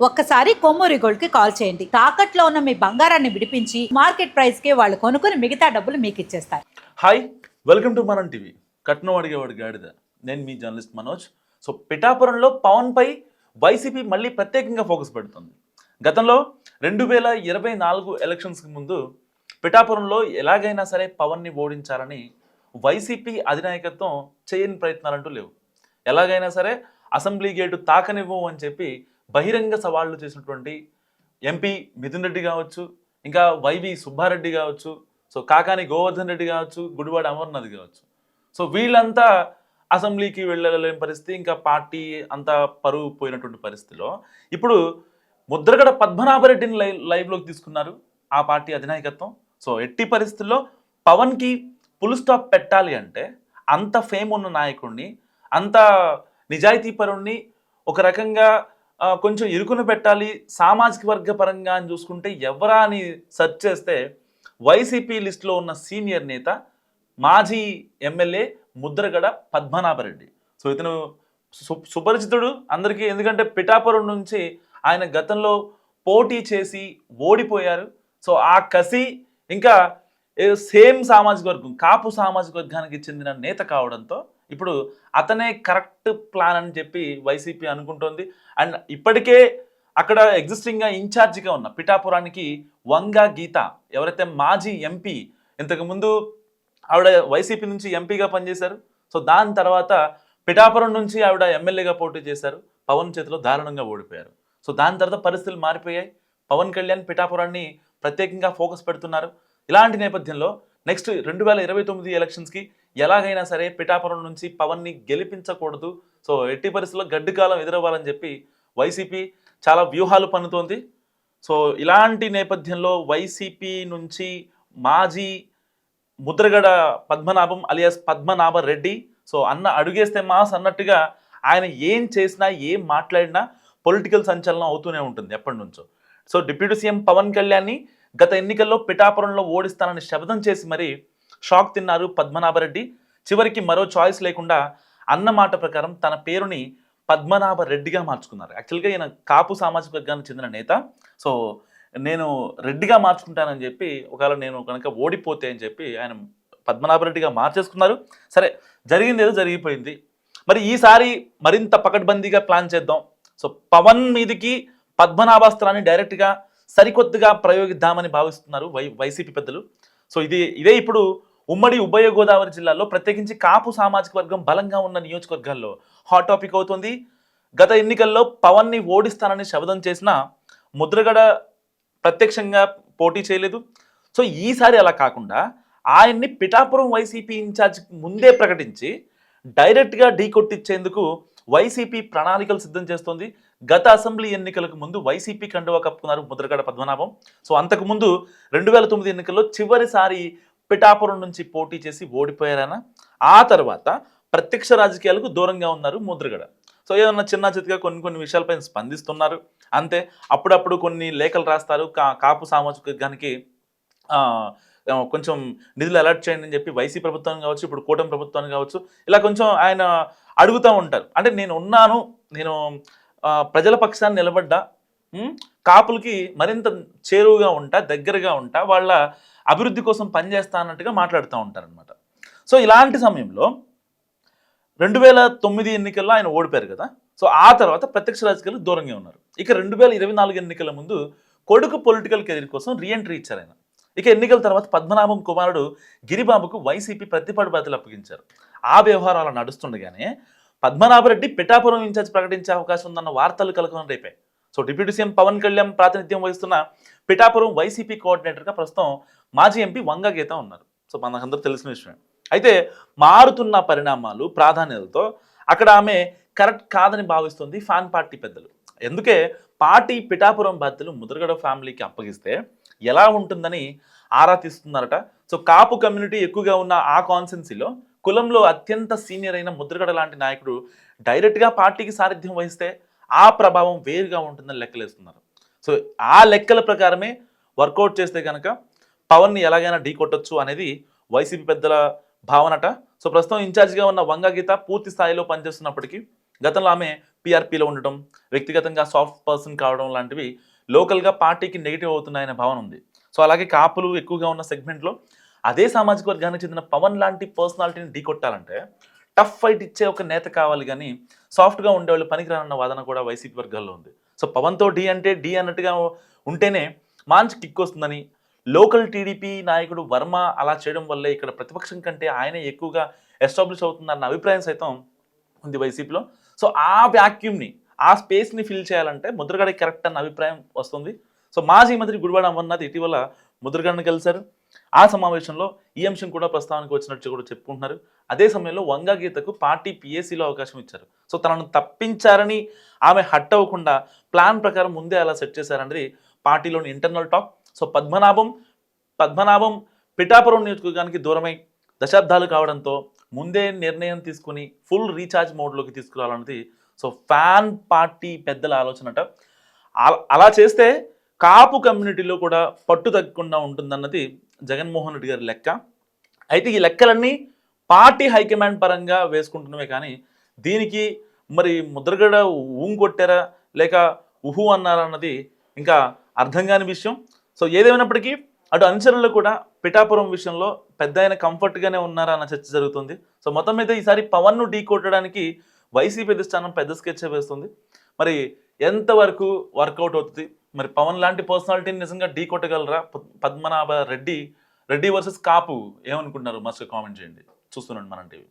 ఒక్కసారి కొమ్మూరి గోల్డ్ కి కాల్ చేయండి. తాకట్లో ఉన్న మీ బంగారాన్ని విడిపించి మార్కెట్ ప్రైస్ కి వాళ్ళు కొనుక్కుని మిగతా డబ్బులు మీకు ఇచ్చేస్తారు. హాయ్, వెల్కమ్ టు మనం టీవీ. కట్నం అడిగేవాడు గాడిద. నేను మీ జర్నలిస్ట్ మనోజ్. సో పిఠాపురంలో పవన్ పై వైసీపీ మళ్ళీ ప్రత్యేకంగా ఫోకస్ పెడుతుంది. గతంలో 2024 ఎలక్షన్స్కి ముందు పిఠాపురంలో ఎలాగైనా సరే పవన్ని ఓడించాలని వైసీపీ అధినాయకత్వం చేయని ప్రయత్నాలంటూ లేవు. ఎలాగైనా సరే అసెంబ్లీ గేటు తాకనివ్వము అని చెప్పి బహిరంగ సవాళ్లు చేసినటువంటి ఎంపీ మిథున్ రెడ్డి కావచ్చు, ఇంకా వైవి సుబ్బారెడ్డి కావచ్చు, సో కాకాని గోవర్ధన్ రెడ్డి కావచ్చు, గుడివాడ అమర్నాథ్ కావచ్చు. సో వీళ్ళంతా అసెంబ్లీకి వెళ్ళలేని పరిస్థితి, ఇంకా పార్టీ అంతా పరువు పోయినటువంటి పరిస్థితిలో ఇప్పుడు ముద్రగడ పద్మనాభరెడ్డిని లైవ్లోకి తీసుకున్నారు ఆ పార్టీ అధినాయకత్వం. సో ఎట్టి పరిస్థితుల్లో పవన్కి ఫుల్ స్టాప్ పెట్టాలి అంటే అంత ఫేమ్ ఉన్న నాయకుడిని, అంత నిజాయితీ పరుణ్ణి ఒక రకంగా కొంచెం ఇరుకును పెట్టాలి సామాజిక వర్గ పరంగా అని చూసుకుంటే ఎవరా అని సెర్చ్ చేస్తే వైసీపీ లిస్టులో ఉన్న సీనియర్ నేత మాజీ ఎమ్మెల్యే ముద్రగడ పద్మనాభరెడ్డి. సో ఇతను సుపరిచితుడు అందరికీ, ఎందుకంటే పిఠాపురం నుంచి ఆయన గతంలో పోటీ చేసి ఓడిపోయారు. సో ఆ కసి ఇంకా సేమ్ సామాజిక వర్గం, కాపు సామాజిక వర్గానికి చెందిన నేత కావడంతో ఇప్పుడు అతనే కరెక్ట్ ప్లాన్ అని చెప్పి వైసీపీ అనుకుంటోంది. అండ్ ఇప్పటికే అక్కడ ఎగ్జిస్టింగ్గా ఇన్ఛార్జిగా ఉన్న పిఠాపురానికి వంగా గీత, ఎవరైతే మాజీ ఎంపీ, ఇంతకుముందు ఆవిడ వైసీపీ నుంచి ఎంపీగా పనిచేశారు. సో దాని తర్వాత పిఠాపురం నుంచి ఆవిడ ఎమ్మెల్యేగా పోటీ చేశారు. పవన్ చేతిలో దారుణంగా ఓడిపోయారు. సో దాని తర్వాత పరిస్థితులు మారిపోయాయి. పవన్ కళ్యాణ్ పిఠాపురాన్ని ప్రత్యేకంగా ఫోకస్ పెడుతున్నారు. ఇలాంటి నేపథ్యంలో నెక్స్ట్ 2029 ఎలక్షన్స్కి ఎలాగైనా సరే పిఠాపురం నుంచి పవన్ని గెలిపించకూడదు, సో ఎట్టి పరిస్థితుల్లో గడ్డి కాలం ఎదురవ్వాలని చెప్పి వైసీపీ చాలా వ్యూహాలు పన్నుతోంది. సో ఇలాంటి నేపథ్యంలో వైసీపీ నుంచి మాజీ ముద్రగడ పద్మనాభం అలియాస్ పద్మనాభ రెడ్డి, సో అన్న అడుగేస్తే మాస్ అన్నట్టుగా ఆయన ఏం చేసినా ఏం మాట్లాడినా పొలిటికల్ సంచలనం అవుతూనే ఉంటుంది ఎప్పటి నుంచో. సో డిప్యూటీ సీఎం పవన్ కళ్యాణ్ని గత ఎన్నికల్లో పిఠాపురంలో ఓడిస్తానని శపథం చేసి మరీ షాక్ తిన్నారు పద్మనాభరెడ్డి. చివరికి మరో చాయిస్ లేకుండా అన్న మాట ప్రకారం తన పేరుని పద్మనాభ రెడ్డిగా మార్చుకున్నారు. యాక్చువల్గా ఈయన కాపు సామాజిక వర్గానికి చెందిన నేత. సో నేను రెడ్డిగా మార్చుకుంటానని చెప్పి, ఒకవేళ నేను కనుక ఓడిపోతే అని చెప్పి ఆయన పద్మనాభరెడ్డిగా మార్చేసుకున్నారు. సరే, జరిగింది ఏదో జరిగిపోయింది. మరి ఈసారి మరింత పకడ్బందీగా ప్లాన్ చేద్దాం. సో పవన్ మీదికి పద్మనాభాస్త్రాన్ని డైరెక్ట్గా సరికొత్తగా ప్రయోగిద్దామని భావిస్తున్నారు వైసీపీ పెద్దలు. సో ఇదే ఇప్పుడు ఉమ్మడి ఉభయ గోదావరి జిల్లాలో ప్రత్యేకించి కాపు సామాజిక వర్గం బలంగా ఉన్న నియోజకవర్గాల్లో హాట్ టాపిక్ అవుతుంది. గత ఎన్నికల్లో పవన్ని ఓడిస్తానని శపథం చేసిన ముద్రగడ ప్రత్యక్షంగా పోటీ చేయలేదు. సో ఈసారి అలా కాకుండా ఆయన్ని పిఠాపురం వైసీపీ ఇన్ఛార్జ్ ముందే ప్రకటించి డైరెక్ట్గా ఢీకొట్టించేందుకు వైసీపీ ప్రణాళికలు సిద్ధం చేస్తోంది. గత అసెంబ్లీ ఎన్నికలకు ముందు వైసీపీ కండువా కప్పుకున్నారు ముద్రగడ పద్మనాభం. సో అంతకుముందు 2009 ఎన్నికల్లో చివరిసారి పిఠాపురం నుంచి పోటీ చేసి ఓడిపోయారన్న. ఆ తర్వాత ప్రత్యక్ష రాజకీయాలకు దూరంగా ఉన్నారు ముద్రగడ. సో ఏదన్నా చిన్న చితగా కొన్ని విషయాలపైన స్పందిస్తున్నారు అంతే. అప్పుడప్పుడు కొన్ని లేఖలు రాస్తారు, కాపు సామాజిక వర్గానికి కొంచెం నిధులు అలర్ట్ చేయండి అని చెప్పి వైసీపీ ప్రభుత్వాన్ని కావచ్చు, ఇప్పుడు కూటమి ప్రభుత్వాన్ని కావచ్చు, ఇలా కొంచెం ఆయన అడుగుతూ ఉంటారు. అంటే నేను ఉన్నాను, నేను ప్రజల పక్షాన్ని నిలబడ్డా, కాపులకి మరింత చేరువుగా ఉంటా, దగ్గరగా ఉంటా, వాళ్ళ అభివృద్ధి కోసం పనిచేస్తా అన్నట్టుగా మాట్లాడుతూ ఉంటారనమాట. సో ఇలాంటి సమయంలో 2009 ఎన్నికల్లో ఆయన ఓడిపోయారు కదా. సో ఆ తర్వాత ప్రత్యక్ష రాజకీయాలు దూరంగా ఉన్నారు. ఇక 2024 ఎన్నికల ముందు కొడుకు పొలిటికల్ కెరీర్ కోసం రీఎంట్రీ ఇచ్చారు ఆయన. ఇక ఎన్నికల తర్వాత పద్మనాభం కుమారుడు గిరిబాబుకు వైసీపీ ప్రతిపాడు బాధ్యతలు అప్పగించారు. ఆ వ్యవహారాలు నడుస్తుండగానే పద్మనాభరెడ్డి పిఠాపురం ఇన్ఛార్జ్ ప్రకటించే అవకాశం ఉందన్న వార్తలు కలకలం రేపాయి. So deputy CM Pawan Kalyan ప్రాతినిధ్యం వహిస్తున్న పిఠాపురం వైసీపీ కోఆర్డినేటర్గా ప్రస్తుతం మాజీ ఎంపీ వంగా గీత ఉన్నారు. సో మనకందరూ తెలిసిన విషయం. అయితే మారుతున్న పరిణామాలు ప్రాధాన్యతలతో అక్కడ ఆమె కరెక్ట్ కాదని భావిస్తుంది ఫ్యాన్ పార్టీ పెద్దలు. ఎందుకే పార్టీ పిఠాపురం బాధ్యతలు ముద్రగడ ఫ్యామిలీకి అప్పగిస్తే ఎలా ఉంటుందని ఆరా తీస్తున్నారట. సో కాపు కమ్యూనిటీ ఎక్కువగా ఉన్న ఆ కాన్స్టిట్యున్సీలో కులంలో అత్యంత సీనియర్ అయిన ముద్రగడ లాంటి నాయకుడు డైరెక్ట్గా పార్టీకి సారథ్యం వహిస్తే ఆ ప్రభావం వేరుగా ఉంటుందని లెక్కలేస్తున్నారు. సో ఆ లెక్కల ప్రకారమే వర్కౌట్ చేస్తే కనుక పవన్ని ఎలాగైనా ఢీ కొట్టొచ్చు అనేది వైసీపీ పెద్దల భావనట. సో ప్రస్తుతం ఇన్ఛార్జిగా ఉన్న వంగా గీత పూర్తి స్థాయిలో పనిచేస్తున్నప్పటికీ గతంలో ఆమె పీఆర్పీలో ఉండటం, వ్యక్తిగతంగా సాఫ్ట్ పర్సన్ కావడం లాంటివి లోకల్గా పార్టీకి నెగిటివ్ అవుతున్నాయనే భావన ఉంది. సో అలాగే కాపులు ఎక్కువగా ఉన్న సెగ్మెంట్లో అదే సామాజిక వర్గానికి చెందిన పవన్ లాంటి పర్సనాలిటీని ఢీకొట్టాలంటే టఫ్ ఫైట్ ఇచ్చే ఒక నేత కావాలి కానీ సాఫ్ట్గా ఉండేవాళ్ళు పనికిరానన్న వాదన కూడా వైసీపీ వర్గాల్లో ఉంది. సో పవన్తో డి అంటే డి అన్నట్టుగా ఉంటేనే మంచి కిక్ వస్తుందని, లోకల్ టీడీపీ నాయకుడు వర్మ అలా చేయడం వల్లే ఇక్కడ ప్రతిపక్షం కంటే ఆయనే ఎక్కువగా ఎస్టాబ్లిష్ అవుతుందన్న అభిప్రాయం సైతం ఉంది వైసీపీలో. సో ఆ వ్యాక్యూమ్ని, ఆ స్పేస్ని ఫిల్ చేయాలంటే ముద్రగడ కరెక్ట్ అన్న అభిప్రాయం వస్తుంది. సో మాజీ మంత్రి గుడివాడ అమర్నాథ్ ఇటీవల ముద్రగడను కలిశారు. ఆ సమావేశంలో ఈ అంశం కూడా ప్రస్తావనకు వచ్చినట్టు కూడా చెప్పుకుంటున్నారు. అదే సమయంలో వంగా గీతకు పార్టీ పిఎస్సిలో అవకాశం ఇచ్చారు. సో తనను తప్పించారని ఆమె హట్ అవ్వకుండా ప్లాన్ ప్రకారం ముందే అలా సెట్ చేశారన్నది పార్టీలోని internal talk. So Padmanabham Pithapuram నియోజకవర్గానికి దూరమై దశాబ్దాలు కావడంతో ముందే నిర్ణయం తీసుకుని ఫుల్ రీఛార్జ్ మోడ్లోకి తీసుకురావాలన్నది సో ఫ్యాన్ పార్టీ పెద్దల ఆలోచనట. అలా చేస్తే కాపు కమ్యూనిటీలో కూడా పట్టు తగ్గకుండా ఉంటుందన్నది జగన్మోహన్ రెడ్డి గారి లెక్క. అయితే ఈ లెక్కలన్నీ పార్టీ హైకమాండ్ పరంగా వేసుకుంటున్నవే కానీ దీనికి మరి ముద్రగడ కొట్టారా లేక ఉహు అన్నారా అన్నది ఇంకా అర్థం కాని విషయం. సో ఏదేమైనప్పటికీ అటు అనుచరులు కూడా పిఠాపురం విషయంలో పెద్ద ఆయన కంఫర్ట్గానే ఉన్నారా అన్న చర్చ జరుగుతుంది. సో మొత్తం మీద ఈసారి పవన్ను ఢీ కొట్టడానికి వైసీపీ అధిష్టానం పెద్ద స్కెచ్ వేస్తుంది. మరి ఎంతవరకు వర్కౌట్ అవుతుంది, మరి పవన్ లాంటి పర్సనాలిటీని నిజంగా ఢీ కొట్టగలరా పద్మనాభ రెడ్డి వర్సెస్ కాపు ఏమనుకుంటున్నారు మస్తు కామెంట్ చేయండి. చూస్తున్నాండి మనం టీవీ.